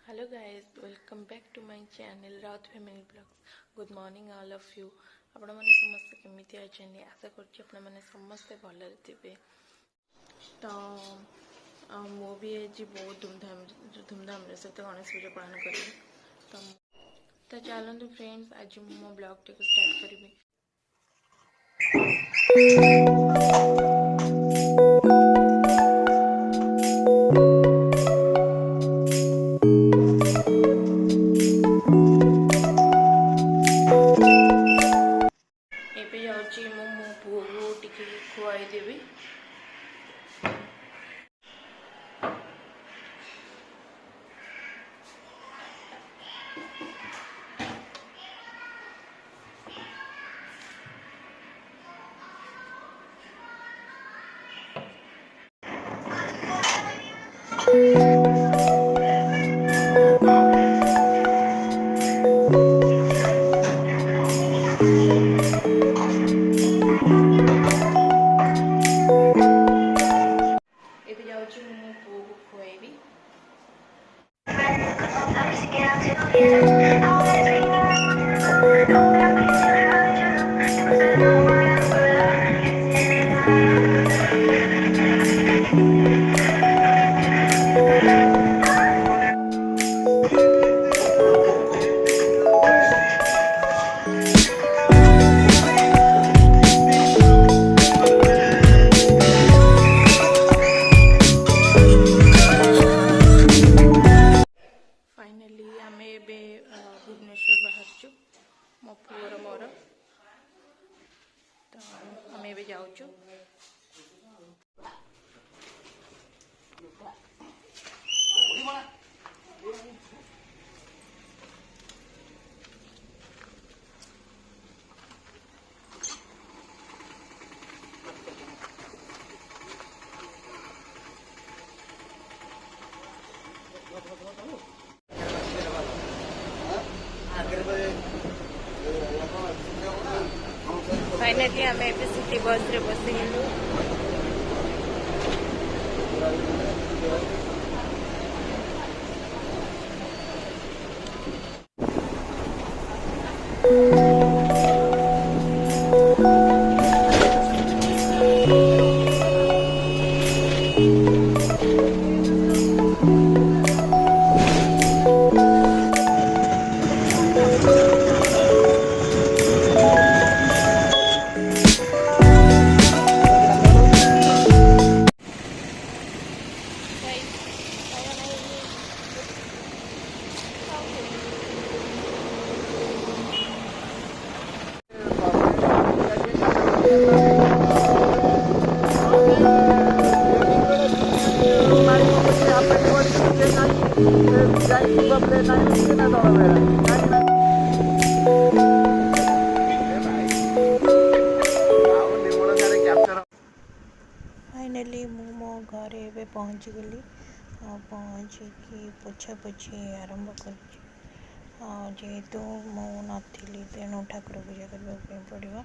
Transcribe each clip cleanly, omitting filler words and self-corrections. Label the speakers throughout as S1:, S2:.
S1: Hello guys, welcome back to my channel Raut Family Vlogs. Good morning all of you. आपण माने समस्त केमिति अछनी आशा करछि आपण माने समस्त भले थिबे। तो मो भी आज बहुत धूमधाम रे सहित गणेश पूजा पालन करी। तो चलନ୍ତୁ फ्रेंड्स आज मो ब्लॉग टे को स्टार्ट करिबी। ଏବେ ଯାଉଛି ମୁଁ ମୋ ପୁଅକୁ ଟିକେ ଖୁଆଇ ଦେବି। ଏବେ ଯାଉଛି ମୁଁ ମୋ ପୁଅକୁ ଖୁଆଇବି। फाइनली आम एबे भुवनेश्वर बाहरचु मो पुअर मोर। तो आम एबे जाऊचु। फाइनली आम एबे सिटी बस रे बसिलु। फाइनली मो घरे एबे पहुँची गली। पहुँचिकी पोछा पोछी आरंभ कर जेहेतु मु नथिली तेणु ठाकुर पूजा करने पड़ो।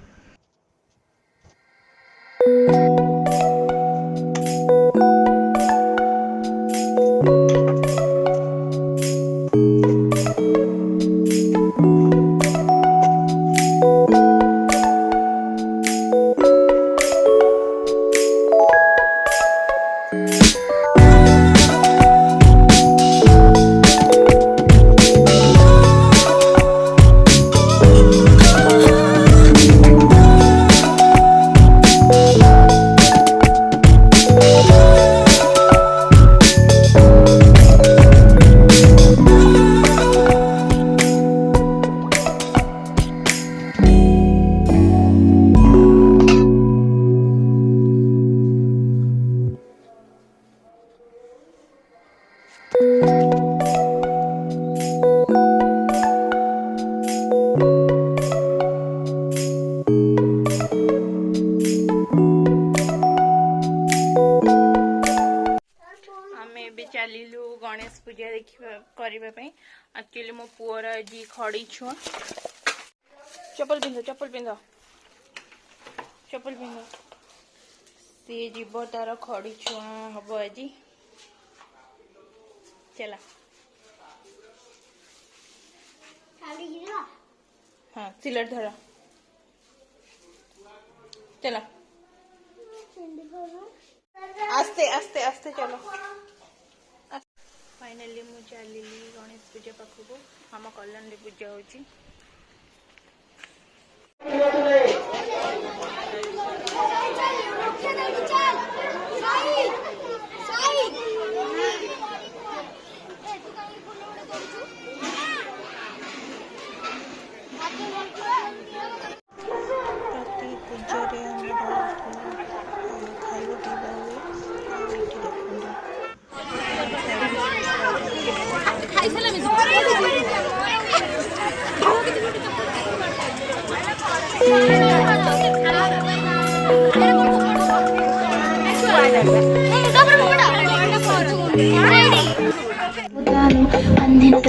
S1: चलू गणेश पूजा करने। एक्चुअली मो पुअर आज खड़ी छुआ। चप्पल पिंध चप्पल पिंध चप्पल पिंध सी जीव तार खड़ी छुआ हम आज चला हाँ सिलट धरा चलो आस्ते आस्ते आस्ते चलो फाइनली मु चली गणेश पूजा पाखक आम कल्याण पूजा होची प्रति पूजा खाଇବା ପିଇବା ହୁଏ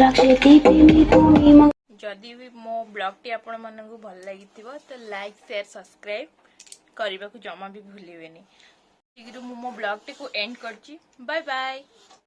S1: ଆଉ ଏଠି जदि भी मो ब्लॉग टी आपण मानकु भल लागिथिबो तो लाइक शेयर सब्सक्राइब करने को जमा भी भूलिबेनी। मो ब्लॉग टी को एंड करची बाय बाय।